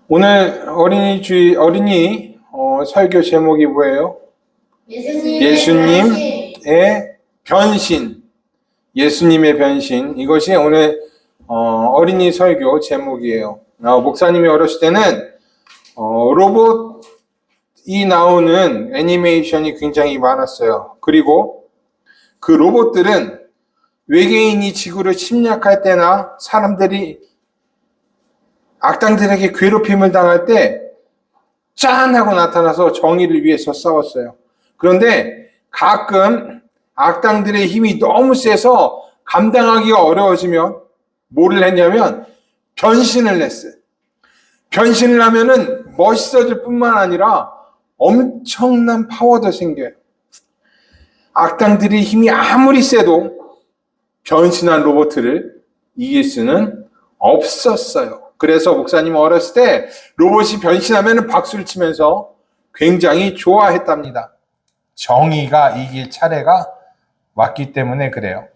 오늘 어린이 설교 제목이 뭐예요? 예수님의 변신. 예수님의 변신. 이것이 오늘 어린이 설교 제목이에요. 목사님이 어렸을 때는 로봇이 나오는 애니메이션이 굉장히 많았어요. 그리고 그 로봇들은 외계인이 지구를 침략할 때나 사람들이 악당들에게 괴롭힘을 당할 때 짠! 하고 나타나서 정의를 위해서 싸웠어요. 그런데 가끔 악당들의 힘이 너무 세서 감당하기가 어려워지면 뭐를 했냐면 변신을 했어요. 변신을 하면은 멋있어질 뿐만 아니라 엄청난 파워도 생겨요. 악당들의 힘이 아무리 세도 변신한 로봇을 이길 수는 없었어요. 그래서 목사님 어렸을 때 로봇이 변신하면 박수를 치면서 굉장히 좋아했답니다. 정의가 이길 차례가 왔기 때문에 그래요.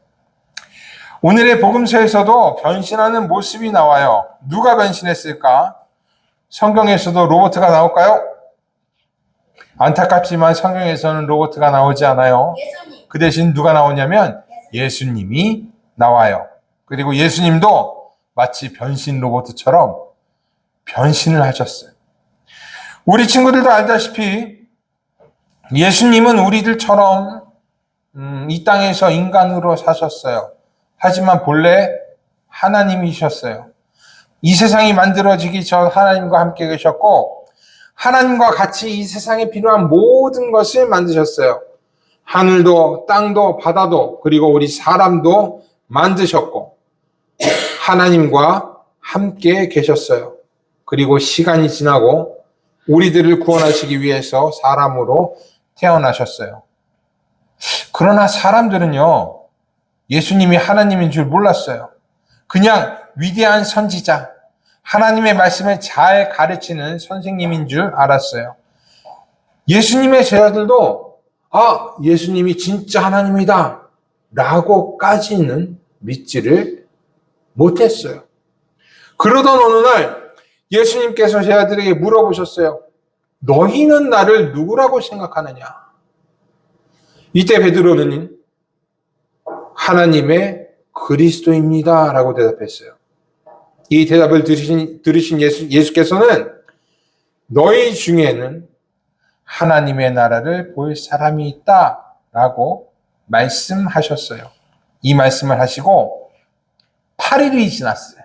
오늘의 복음서에서도 변신하는 모습이 나와요. 누가 변신했을까? 성경에서도 로봇가 나올까요? 안타깝지만 성경에서는 로봇가 나오지 않아요. 그 대신 누가 나오냐면 예수님이 나와요. 그리고 예수님도 마치 변신 로봇처럼 변신을 하셨어요. 우리 친구들도 알다시피 예수님은 우리들처럼 이 땅에서 인간으로 사셨어요. 하지만 본래 하나님이셨어요. 이 세상이 만들어지기 전 하나님과 함께 계셨고 하나님과 같이 이 세상에 필요한 모든 것을 만드셨어요. 하늘도 땅도 바다도 그리고 우리 사람도 만드셨고 하나님과 함께 계셨어요. 그리고 시간이 지나고 우리들을 구원하시기 위해서 사람으로 태어나셨어요. 그러나 사람들은요, 예수님이 하나님인 줄 몰랐어요. 그냥 위대한 선지자, 하나님의 말씀을 잘 가르치는 선생님인 줄 알았어요. 예수님의 제자들도 예수님이 진짜 하나님이다 라고까지는 믿지를 못했어요. 그러던 어느 날 예수님께서 제자들에게 물어보셨어요. 너희는 나를 누구라고 생각하느냐? 이때 베드로는 하나님의 그리스도입니다 라고 대답했어요. 이 대답을 들으신 예수께서는 너희 중에는 하나님의 나라를 볼 사람이 있다 라고 말씀하셨어요. 이 말씀을 하시고 8일이 지났어요.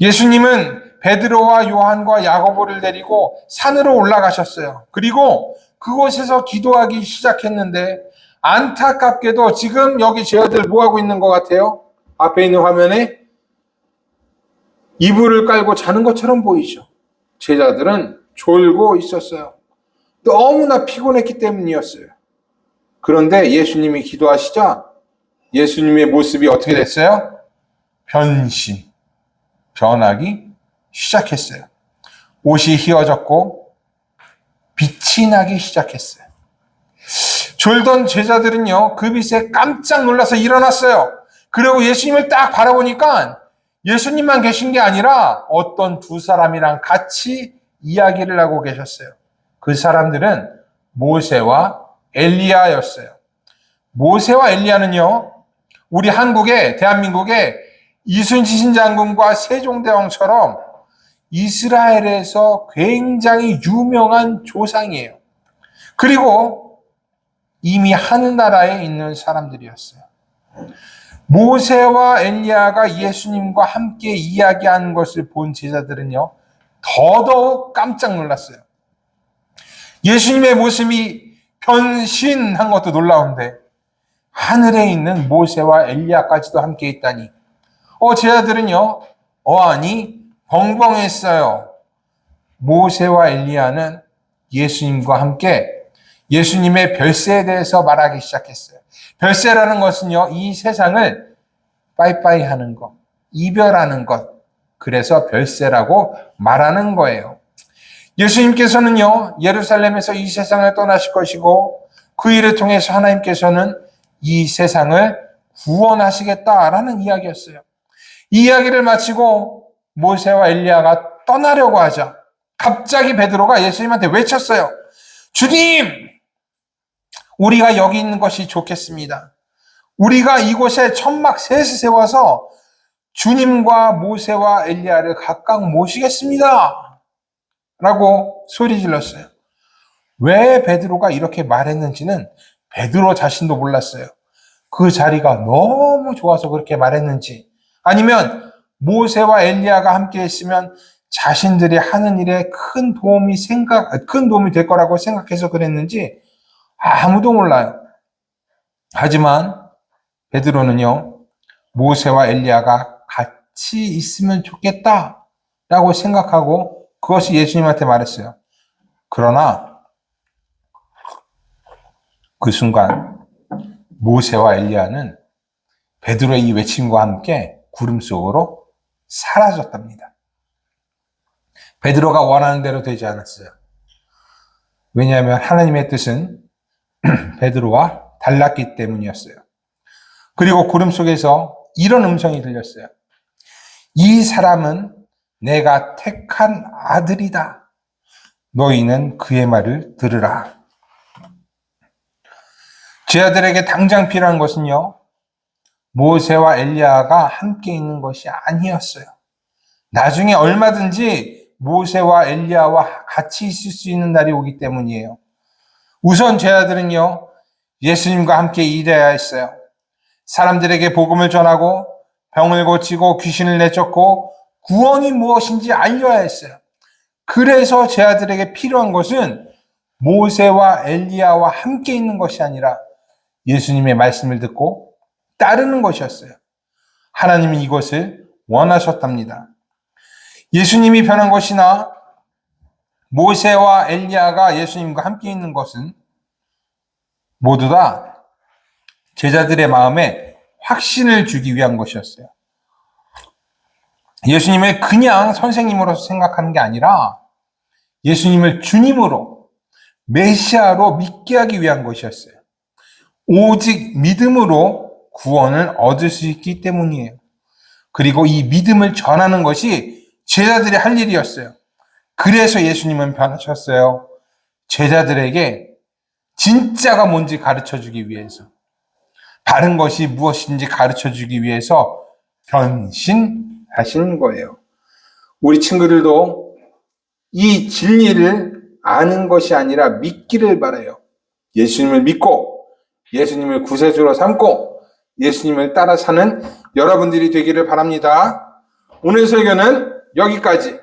예수님은 베드로와 요한과 야고보를 데리고 산으로 올라가셨어요. 그리고 그곳에서 기도하기 시작했는데 안타깝게도 지금 여기 제자들 뭐하고 있는 것 같아요? 앞에 있는 화면에 이불을 깔고 자는 것처럼 보이죠. 제자들은 졸고 있었어요. 너무나 피곤했기 때문이었어요. 그런데 예수님이 기도하시자 예수님의 모습이 어떻게 됐어요? 변하기 시작했어요. 옷이 휘어졌고 빛이 나기 시작했어요. 졸던 제자들은요, 그 빛에 깜짝 놀라서 일어났어요. 그리고 예수님을 딱 바라보니까 예수님만 계신 게 아니라 어떤 두 사람이랑 같이 이야기를 하고 계셨어요. 그 사람들은 모세와 엘리야였어요. 모세와 엘리야는요, 우리 대한민국에 이순신 장군과 세종대왕처럼 이스라엘에서 굉장히 유명한 조상이에요. 그리고 이미 하늘나라에 있는 사람들이었어요. 모세와 엘리야가 예수님과 함께 이야기하는 것을 본 제자들은요, 더더욱 깜짝 놀랐어요. 예수님의 모습이 변신한 것도 놀라운데 하늘에 있는 모세와 엘리야까지도 함께 있다니 제자들은요, 어안이 벙벙했어요. 모세와 엘리야는 예수님과 함께 예수님의 별세에 대해서 말하기 시작했어요. 별세라는 것은요, 이 세상을 빠이빠이 하는 것, 이별하는 것, 그래서 별세라고 말하는 거예요. 예수님께서는요, 예루살렘에서 이 세상을 떠나실 것이고 그 일을 통해서 하나님께서는 이 세상을 구원하시겠다라는 이야기였어요. 이 이야기를 마치고 모세와 엘리야가 떠나려고 하자 갑자기 베드로가 예수님한테 외쳤어요. 주님, 우리가 여기 있는 것이 좋겠습니다. 우리가 이곳에 천막 셋을 세워서 주님과 모세와 엘리야를 각각 모시겠습니다. 라고 소리 질렀어요. 왜 베드로가 이렇게 말했는지는 베드로 자신도 몰랐어요. 그 자리가 너무 좋아서 그렇게 말했는지, 아니면 모세와 엘리야가 함께 했으면 자신들이 하는 일에 큰 도움이 될 거라고 생각해서 그랬는지 아무도 몰라요. 하지만 베드로는요, 모세와 엘리야가 같이 있으면 좋겠다라고 생각하고 그것이 예수님한테 말했어요. 그러나 그 순간 모세와 엘리야는 베드로의 이 외침과 함께 구름 속으로 사라졌답니다. 베드로가 원하는 대로 되지 않았어요. 왜냐하면 하나님의 뜻은 베드로와 달랐기 때문이었어요. 그리고 구름 속에서 이런 음성이 들렸어요. 이 사람은 내가 택한 아들이다. 너희는 그의 말을 들으라. 제 아들에게 당장 필요한 것은요, 모세와 엘리야가 함께 있는 것이 아니었어요. 나중에 얼마든지 모세와 엘리야와 같이 있을 수 있는 날이 오기 때문이에요. 우선 제 아들은요, 예수님과 함께 일해야 했어요. 사람들에게 복음을 전하고 병을 고치고 귀신을 내쫓고 구원이 무엇인지 알려야 했어요. 그래서 제 아들에게 필요한 것은 모세와 엘리야와 함께 있는 것이 아니라 예수님의 말씀을 듣고 따르는 것이었어요. 하나님은 이것을 원하셨답니다. 예수님이 변한 것이나 모세와 엘리야가 예수님과 함께 있는 것은 모두 다 제자들의 마음에 확신을 주기 위한 것이었어요. 예수님을 그냥 선생님으로서 생각하는 게 아니라 예수님을 주님으로, 메시아로 믿게 하기 위한 것이었어요. 오직 믿음으로 구원을 얻을 수 있기 때문이에요. 그리고 이 믿음을 전하는 것이 제자들이 할 일이었어요. 그래서 예수님은 변하셨어요. 제자들에게 진짜가 뭔지 가르쳐주기 위해서, 바른 것이 무엇인지 가르쳐주기 위해서 변신하시는 거예요. 우리 친구들도 이 진리를 아는 것이 아니라 믿기를 바라요. 예수님을 믿고 예수님을 구세주로 삼고 예수님을 따라 사는 여러분들이 되기를 바랍니다. 오늘 설교는 여기까지.